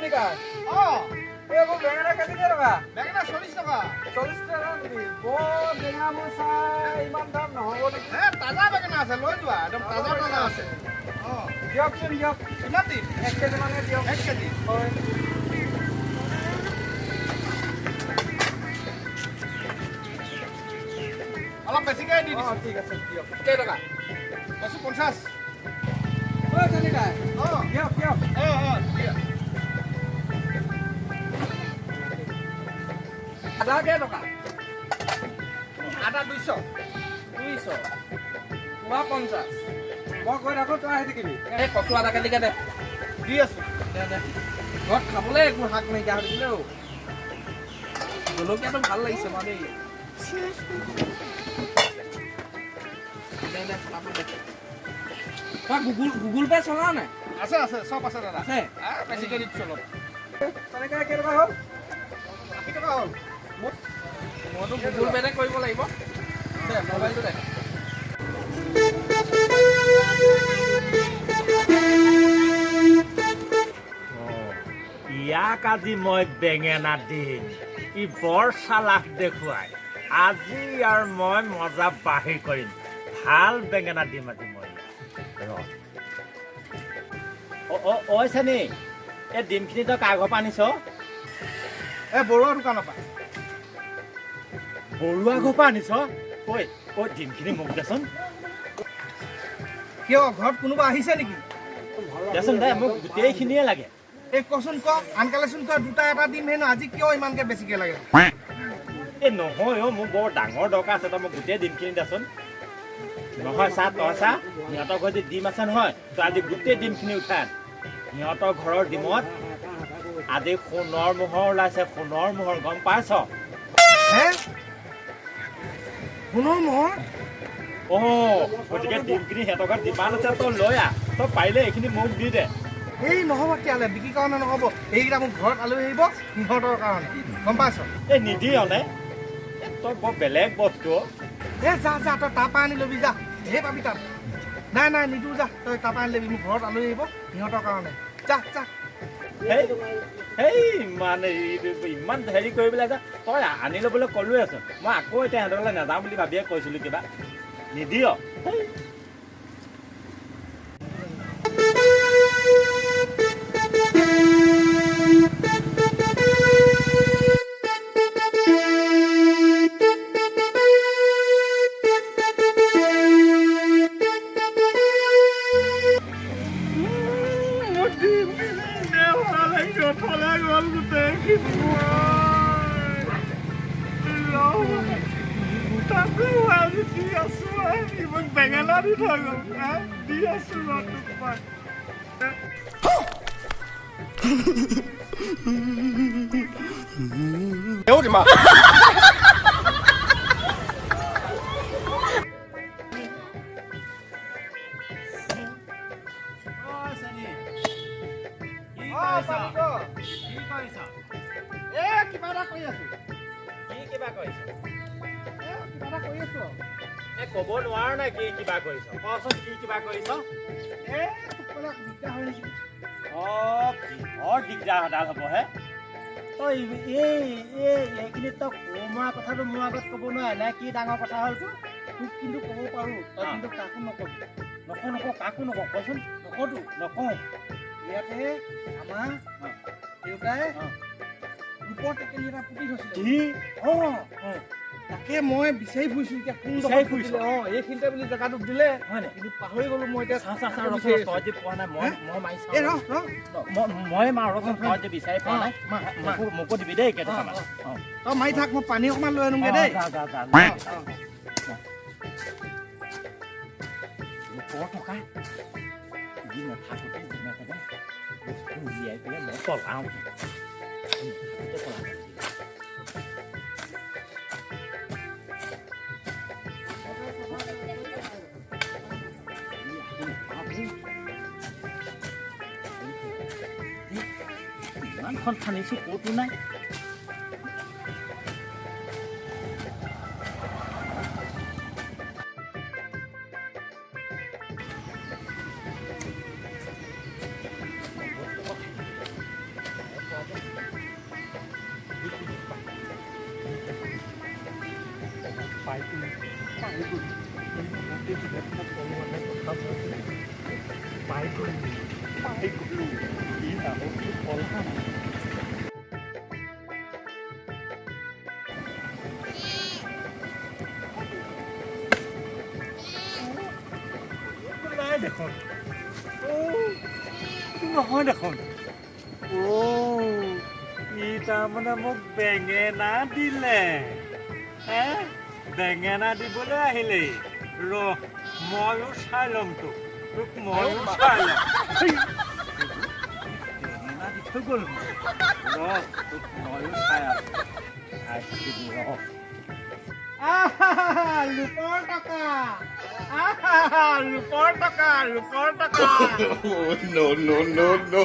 চলিকা এই মোৰ বেঙেনা কেজি কেই টকা বেঙেনা 40 টকা 40 টকা নেকি বৰ বেঙেনা মোৰ চাই ইমান দাম নহ'ব নেকি তাজা বেঙেনা আছে লৈ যোৱা একদম তাজা তাজা আছে দিয়কচোন দিয়ক কিমান দিম 1 কেজি মানে দিয়ক 1 কেজি হয় অলপ বেছিকৈ দি দিছোঁ ঠিক আছে দিয়ক কেই টকা 150 ঐ চলিকা দিয়ক দিয়ক দিয়ক আদা কেই টকা আদা 200 পোৱা 50 মই কৈ থাকোঁ তই আহি থাকিবি এই কচু আদা কেজিকে দে দি আছোঁ দে ঘৰত খাবলৈ একো শাক নাইকিয়া হৈ থাকিলে জলকীয়াটো ভাল লাগিছে বাৰু দেই তই গুগল পে' চলাও নাই আছে আছে চব আছে দাদা আছে বেছিকৈ দি চলাব তেনেকৈ কেই টকা হ'ল 80 টকা হ'ল মইতো গুগল পে'তে কৰিব লাগিব দে মোবাইলটো দে ইয়াক আজি মই বেঙেনা দিম ই বৰ চালাক দেখুৱাই আজি আৰু মই মজা বাহিৰ কৰিম ভাল বেঙেনা দিম আজি মই ঐ চেনি এই ডিমখিনি তই কাৰ ঘৰৰ পৰা আনিছ এই বৰুৱা দোকানৰ পৰা বৰুৱা ঘৰৰ পৰা আনিছ ঐ ডিমখিনি মোক দেচোন কিয় ঘৰত কোনোবা আহিছে নেকি দেচোন দে মোক গোটেইখিনিয়ে লাগে এই কচোন ক আনকালেচোন ক দুটা এটা দিম হেনো আজি কিয় ইমানকৈ বেছিকৈ লাগে এই নহয় মোৰ বৰ ডাঙৰ দৰকাৰ আছে তই মোক গোটেই ডিমখিনি দেচোন নহয় চা তই চা সিহঁতৰ ঘৰত যে ডিম আছে নহয় তই আজি গোটেই ডিমখিনি উঠাই আন সিহঁতৰ ঘৰৰ ডিমত আজি সোণৰ মোহৰ ওলাইছে সোণৰ মোহৰ গম পাইছ হে সোণৰ মোহৰ গতিকে ডিমখিনি সিহঁতৰ ঘৰত যিমান আছে তই লৈ আহ তই পাৰিলে এইখিনি মোক দি দে এই নহ'ব তেতিয়াহ'লে বিক্ৰী কাৰণে নহ'ব এইকেইটা মোক ঘৰত আলহী আহিব সিহঁতৰ কাৰণে গম পাইছ এই নিদিয় নে তই বৰ বেলেগ বস্তু যা তই তাৰপৰা আনি ল'বি যা সেই পাবি তাত নাই নিদিওঁ যা তই তাৰপৰা আনি ল'বি মোক ঘৰত আলহী আহিব সিহঁতৰ কাৰণে যা ইমান হেৰি কৰি পেলাই যা তই আনি ল'বলৈ ক'লোৱে আছো মই আকৌ এতিয়া সিহঁতলৈ নাযাওঁ বুলি ভাবিয়ে কৈছিলোঁ কিবা নিদিয় বেঙেনা দি থৈ গ'ল দি আছো কিবা এটা কৰি আছো কিবা কৰিছ কিবা এটা কৰি আছো ক'ব নোৱাৰ নে কি কিবা কৰিছ কচোন কি কিবা কৰিছ দিগদাৰ হয় নেকি বৰ দিগদাৰ এডাল হ'ব হে তই এইখিনিত তই কোমৰা কথাটো মোৰ আগত ক'ব নোৱাৰ নে কি ডাঙৰ কথা হ'ল তোৰ তোক কিন্তু ক'ব পাৰোঁ তই কিন্তু কাকো নকবি নকওঁ কাকো নকওঁ কচোন নকওঁ ইয়াতে আমাৰ দেউতাই ৰূপৰ টেকেলি এটা পুতি থৈছিলে তাকে মই বিচাৰি ফুৰিছো এতিয়া কোন বিচাৰি ফুৰিছো এইখিনিতে বুলি জেগাটোত দিলে হয় নে কিন্তু পাহৰি গ'লো মই এতিয়া তই যে পোৱা নাই মই মাৰি মই ৰচোন তই যে বিচাৰি পোৱা নাই মোকো দিবি দেই কেইটকামান তই মাৰি থাক মই পানী অকণমান লৈ আনোগৈ দেই টকা দি নাথাকোঁতে যেনেকৈ বস্তু উলিয়াই পেলাই মই পলাওঁ ইমানখন খান্দিছোঁ ক'তো নাই পাই গ'লো ই নামতো পলাম নাই দেখোন নহয় দেখোন ই তাৰমানে মোক বেঙেনা দিলে বেঙেনা দিবলৈ আহিলেই ময়ো চাই ল'ম তোক ময়ো চাই ল'ম বেঙেনা দি থৈ গ'ল তোক ময়ো চাই আছো লুপৰ টকা লুপৰ টকা No.